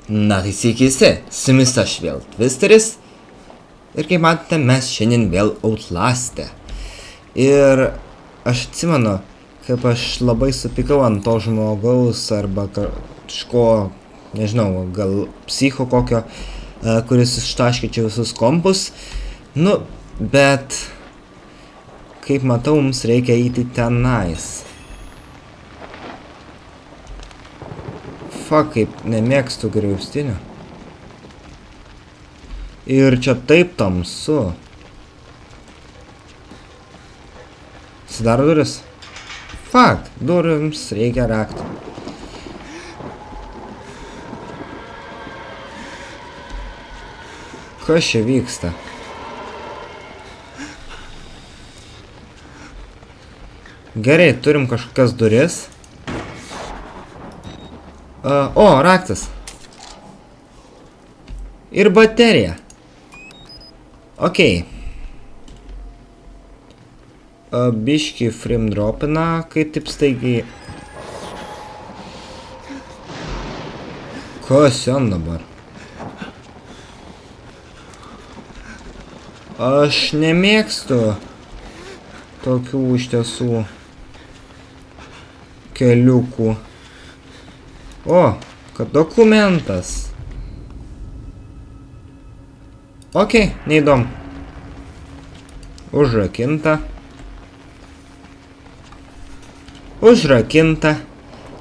Na tai sveikisi, su jumis aš vėl Twisteris. Ir kaip matote, mes šiandien vėl Outlast'e. Ir aš atsimenu, kaip aš labai supykau ant to žmogaus arba kažko, nežinau, gal psicho kokio, kuris ištaškė čia visus kompus. Nu, bet kaip matau, mums reikia eiti tenais. Fuck, kaip nemėgstu griaustinių. Ir čia taip tamsu. Atsidaro duris. Fuck, durims reikia rakto. Kas čia vyksta? Gerai, turim kažkokias duris. O, raktas. Ir baterija. Okei. Biški frame dropina, kai taip staigiai. Kas ten dabar? Aš nemėgstu tokių iš tiesų keliukų. O, kad dokumentas. Okei, neįdomu. Užrakinta. Užrakinta.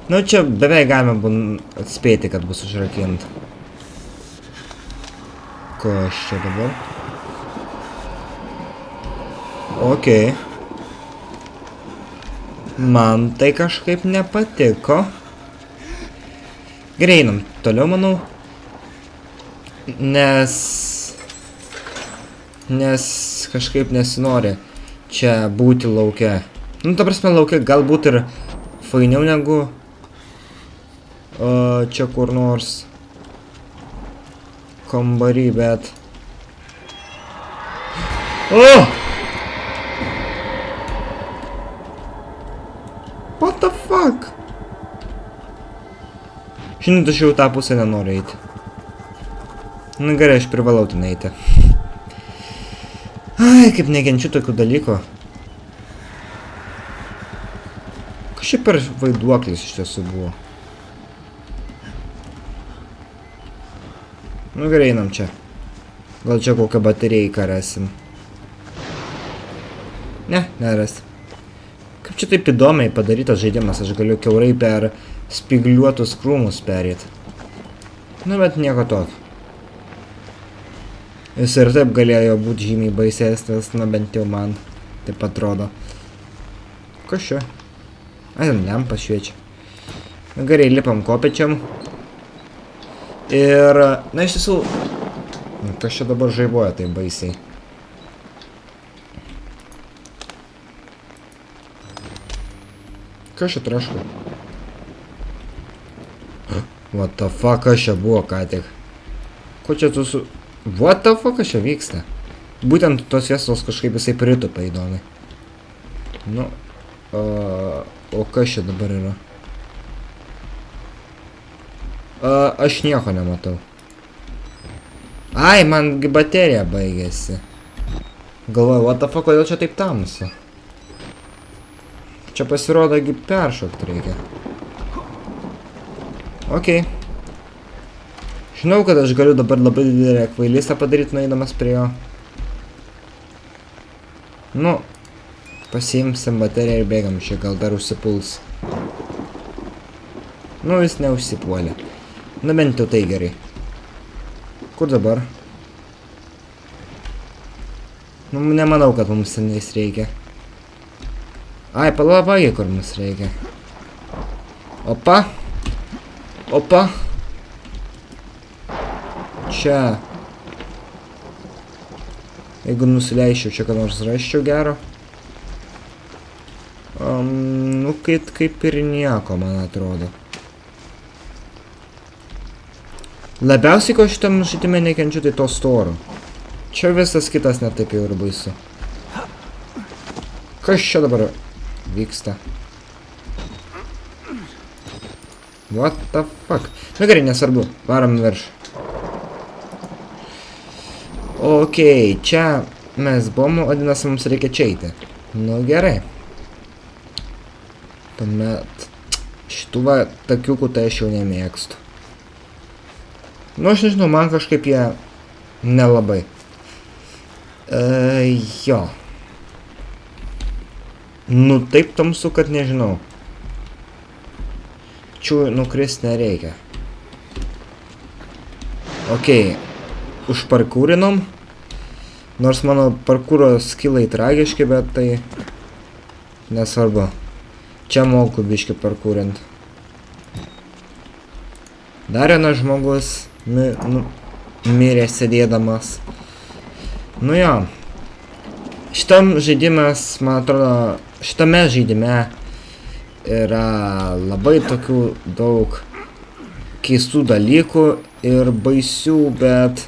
Nu, čia beveik galima atspėti, kad bus užrakinta. Kas čia dabar? Okei. Man tai kažkaip nepatiko. Gerai, einam toliau, manau. Nes kažkaip nesinori čia būti lauke. Nu, ta prasme, lauke galbūt ir fainiau negu čia kur nors kambarį, bet... O! What the fuck? Žinot, aš jau tą pusę nenoriu eiti. Na gerai, aš privalau ten eiti. Ai, kaip nekenčiu tokių dalykų. Kas čia per vaiduoklis iš tiesų buvo? Nu gerai, einam čia. Gal čia kokią bateriją rasim. Ne, nerasim. Kaip čia taip įdomiai padarytas žaidimas, aš galiu kiaurai per spygliuotus krūmus perėti. Nu, bet nieko tokio. Jis ir taip galėjo būti žymiai baisesnis, na bent jau man taip atrodo. Kas čia? Ai, lempas šviečia. Na gerai, lipam kopečiam. Ir, na iš tiesų, kas čia dabar žaibuoja taip baisiai. Kas čia traško? What the fuck, kas čia buvo ką tik? Ko čia tu su... What the fuck, kas čia vyksta? Būtent tos viesos kažkaip jisai pritupa įdomiai. Nu... O kas čia dabar yra? Aš nieko nematau. Ai, man baterija baigėsi. Galvoju, what the fuck, kodėl čia taip tamsu? Čia pasirodo, peršokti reikia. Okei. Žinau, kad aš galiu dabar labai didelę kvailystę padaryti, nueidamas prie jo. Nu, pasiimsim bateriją ir bėgam čia, gal dar užsipuls. Nu, jis neužsipuolė. Na, bent jau tai gerai. Kur dabar? Nu, nemanau, kad mums tenais reikia. Ai, palavai, kur mums reikia. Opa. Opa. Čia. Jeigu nusileisčiau, čia ką nors rasčiau gero. Nu, kaip ir nieko, man atrodo. Labiausiai, ko šitam žaidime nekenčiu, tai to storo. Čia visas kitas netaip jau ir baisu. Kas čia dabar vyksta? What the fuck? Nu gerai, nesvarbu. Varom virš. Okei, čia mes buvom, vadinasi, mums reikia čia eiti. Nu gerai. Tuomet šitų va takiukų tai aš jau nemėgstu. Nu aš nežinau, man kažkaip jie nelabai. Jo. Nu taip tamsu, kad nežinau. Čia nukrist nereikia. Okei. Užparkūrinom. Nors mano parkūro skilai tragiški, bet tai nesvarbu. Čia moku biškį parkūrint. Dar vienas žmogus mirė sėdėdamas. Nu jo. Šitam žaidimas, man atrodo, šitame žaidime yra labai tokių daug keistų dalykų ir baisių, bet...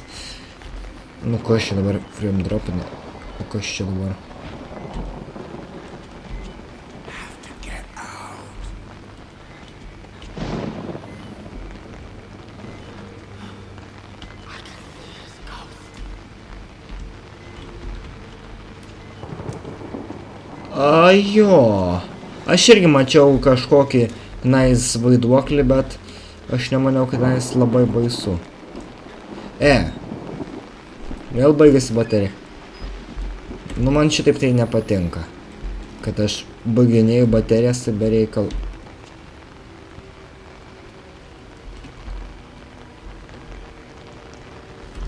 Nu, ko aš čia dabar frame dropinu? O ko aš čia dabar? Jo. Aš irgi mačiau kažkokį tenais vaiduoklį, bet aš nemaniau, kad tenais labai baisu. Vėl baigėsi baterija. Nu, man šitaip tai nepatinka. Kad aš baiginėjau baterijas be reikalų.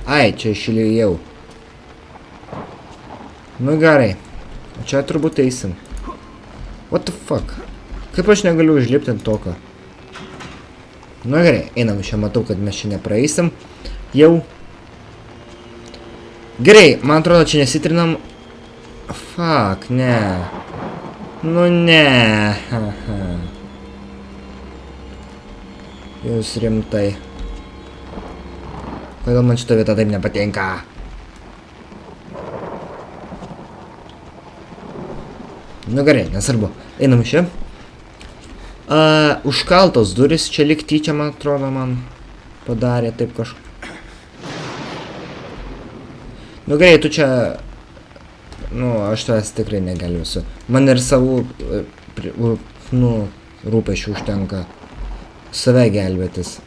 Ai, čia išliejau. Nu gerai. Čia turbūt eisim. What the fuck? Kaip aš negaliu užlipti ant tokio? Nu gerai, einam, čia matau, kad mes čia nepraeisim. Jau. Gerai, man atrodo, čia nesitrinam. Fuck, ne. Nu ne. Jūs rimtai. Kodėl man šita vieta taip nepatinka? Nu gerai, nesvarbu. Einam čia. Užkaltos duris, čia lyg tyčia, man atrodo, man padarė taip kažką. Nu gerai, tu čia... Nu, aš tavęs tikrai negelbėsiu. Man ir savų... Nu, rūpešių užtenka save gelbėtis.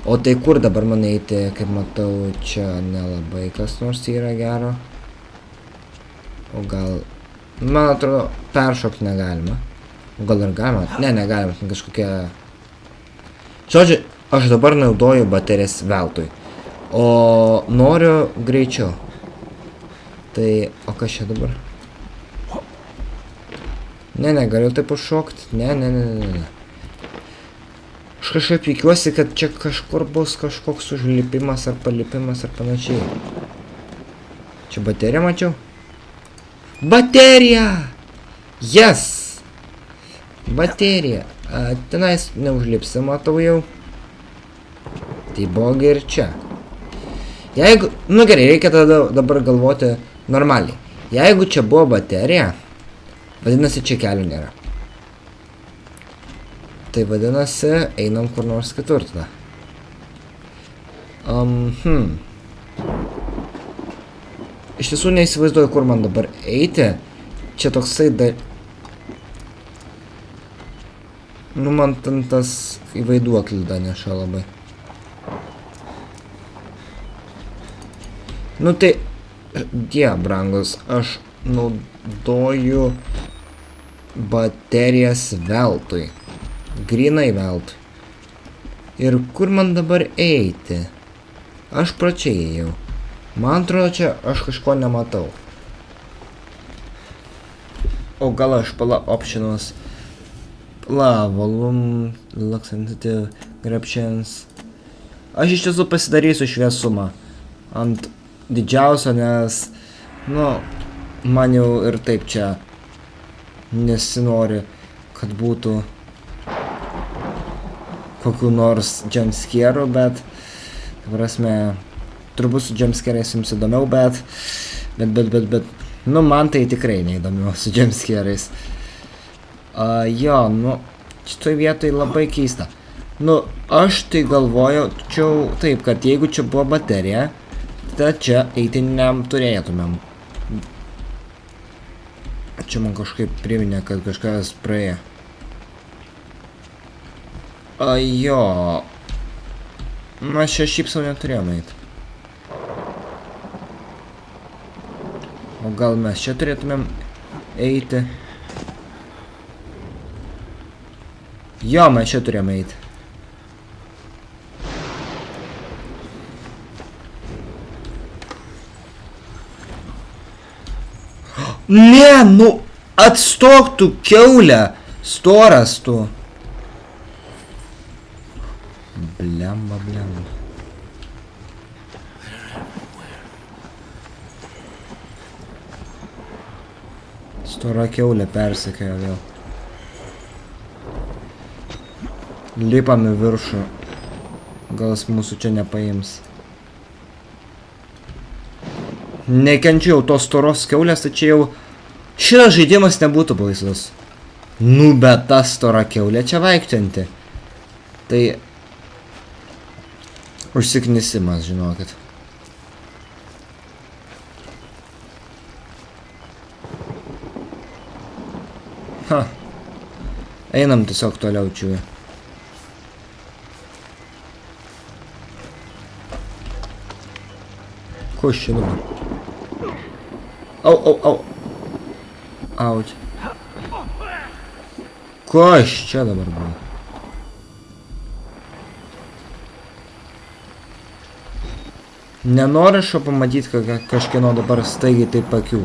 O tai kur dabar man eiti, kaip matau, čia nelabai kas nors yra gero. O gal... Man atrodo, peršokti negalima. O gal ir galima? Ne, negalima, kažkokia... Žodžiu, aš dabar naudoju baterijas veltui. O noriu greičiau. Tai, o kas čia dabar? Ne, galiu taip užšokti. Ne. Aš kažkaip tikiuosi, kad čia kažkur bus kažkoks užlipimas ar palipimas ar panašiai. Čia bateriją mačiau? Baterija! Yes! Baterija. Tenais neužlipsi, matau jau. Tai buvo ir čia. Jeigu... Nu gerai, reikia tada dabar galvoti normaliai. Jeigu čia buvo baterija, vadinasi, čia kelių nėra. Tai vadinasi, einam kur nors kitur tada. Iš tiesų neįsivaizduoju, kur man dabar eiti. Čia toksai Nu, man ten tas įvaiduoklis da neša labai. Nu tai, die brangus, aš naudoju baterijas veltui. Grinai veltui. Ir kur man dabar eiti? Aš pračiai ėjau. Man atrodo, čia aš kažko nematau. O gal aš optionus. Volume, look sensitive, grabtions. Aš iš tiesų pasidarysiu šviesumą ant didžiausio, nes, nu, man jau ir taip čia nesinori, kad būtų kokių nors jumpscare'ų, bet, prasme, turbūt su jumpscare'ais jums įdomiau, bet, nu, man tai tikrai neįdomiau su jumpscare'ais. Jo, nu, šitoj vietoj labai keista. Nu, aš tai galvoju, taip, kad jeigu čia buvo baterija, tada čia eiti neturėtumėm. Čia man kažkaip priminė, kad kažkas praėjo. Jo. Mes čia šiaip sau neturėjom eiti. O gal mes čia turėtumėm eiti? Jo, mes čia turėjom eiti. Ne, nu, atstok tu kiaulę, storas tu. Blemba. Stora kiaulė persekioja vėl. Lipam į viršų. Gal jis mūsų čia nepaims. Nekenčiau tos storos kiaulės, tai čia jau šitas žaidimas nebūtų baisus. Nu, bet ta stora kiaulė čia vaikščianti. Tai užsiknisimas, žinokit. Ha. Einam tiesiog toliau čiūje. Ko aš čia dabar? Au. Auč. Ko aš čia dabar buvo? Nenoriu šio pamatyti, kad kažkieno dabar staigiai taip akių.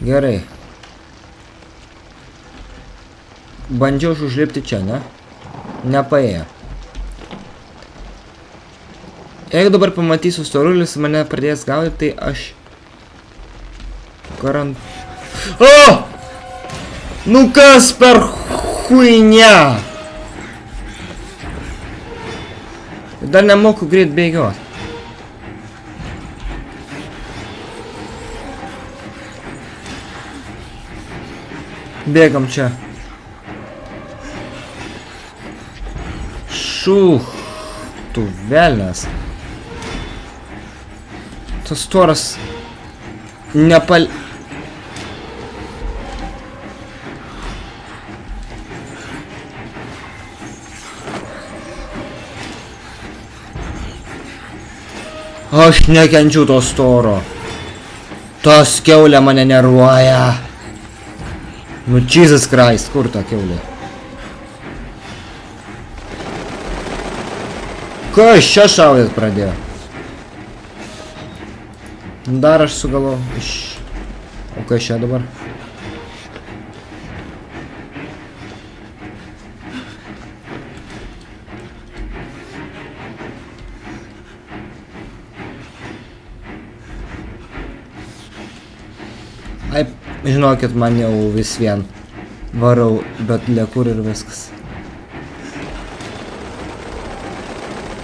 Gerai. Bandžiau užlipti čia, ne? Nepaėjo. Jeigu dabar pamatysiu storulis, mane pradės gaudyti, tai aš... O! Nu kas per chuinia? Dar nemoku greit bėgiot. Bėgam čia. Šuch. Tu velnas. Tas storas nepal... Aš nekenčiu to storo. Tas kiaulė mane nervuoja. Nu, Jesus Christ, kur ta kiaulė? Kas čia šaudėt pradėjo? Dar aš sugalvoju iš... O kas čia dabar? Ai, žinokit, man jau vis vien varau, bet liekur ir viskas.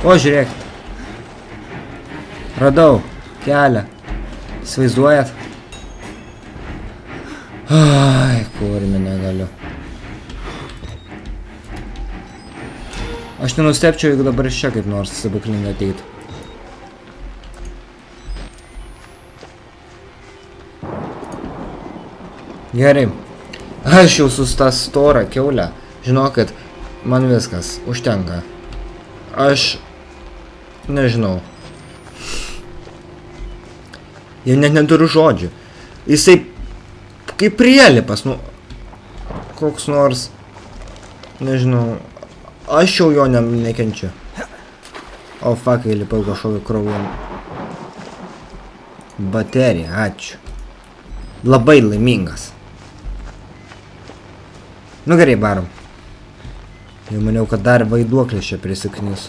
O, žiūrėk. Radau kelią. Įsivaizduojat? Ai, kurmi negaliu. Aš nenustepčiau, jeigu dabar iš čia kaip nors stebuklingai ateitų. Gerai. Aš jau su tą storą kiaulę. Žinokit, man viskas. Užtenka. Aš... Nežinau. Jau net neturiu žodžių. Jisai... Kaip prielipas, nu... Koks nors... Nežinau... Aš jau jo nekenčiu. O, fuck, įlipau kažkokį kraują. Baterija, ačiū. Labai laimingas. Nu gerai, barom. Jau maniau, kad dar vaiduoklis čia prisiknis.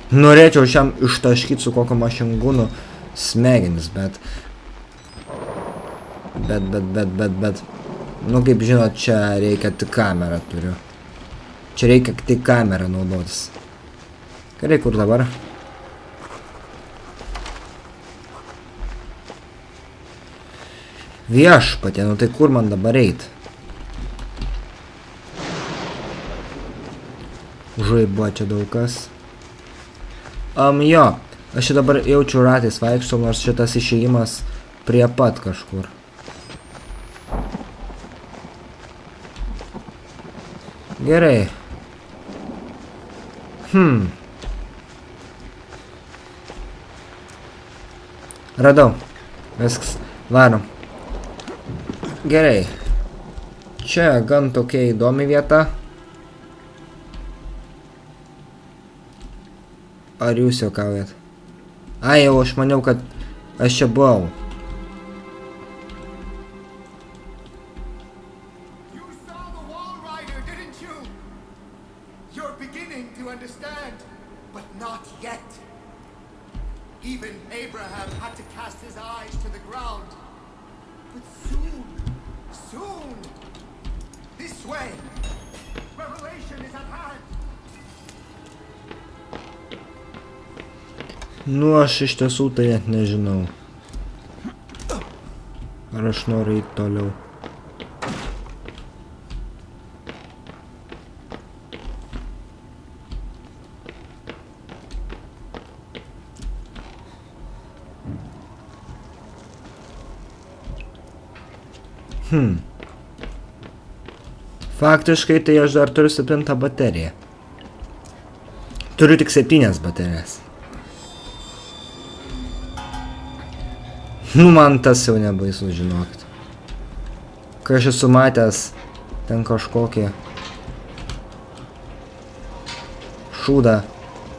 Norėčiau šiam ištaškyti su kokio mašingūnu smegenis, bet... Nu, kaip žinot, čia reikia tik kamerą turiu. Čia reikia tik kamerą naudotis. Gerai, kur dabar? Viešpatie, nu tai kur man dabar eit? Žaibo čia daug kas. Jo, aš čia dabar jaučiu ratais vaikščiau, nors šitas išėjimas prie pat kažkur. Gerai. Radau. Viskas. Varom. Gerai. Čia gan tokia įdomi vieta. Ar jūs juokaujat? Ai, jau aš maniau, kad aš čia buvau. Even Abraham had to cast his eyes to the ground. But soon, this way, revelation is at hand. Nu, aš iš tiesų tai net nežinau. Ar aš noriu eiti toliau. Faktiškai tai aš dar turiu 7 bateriją. Turiu tik 7 baterijas. Nu, man tas jau nebaisu, žinokit. Kai aš esu matęs ten kažkokį šūdą,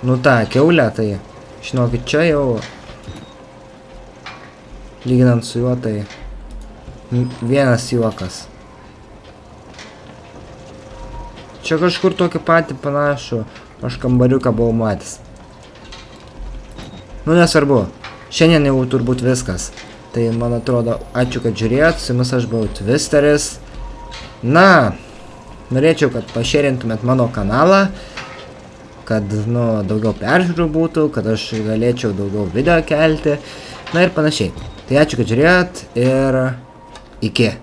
nu tą kiaulę, tai žinokit, čia jau lyginant su juo, tai vienas juokas. Čia kažkur tokį patį panašų aš kambariuką buvau matęs. Nu, nesvarbu. Šiandien jau turbūt viskas. Tai, man atrodo, ačiū, kad žiūrėjot. Su jumis aš buvau Twisteris. Na, norėčiau, kad pašėrintumėt mano kanalą. Kad, nu, daugiau peržiūrų būtų. Kad aš galėčiau daugiau video kelti. Na ir panašiai. Tai ačiū, kad žiūrėjot. Ir iki.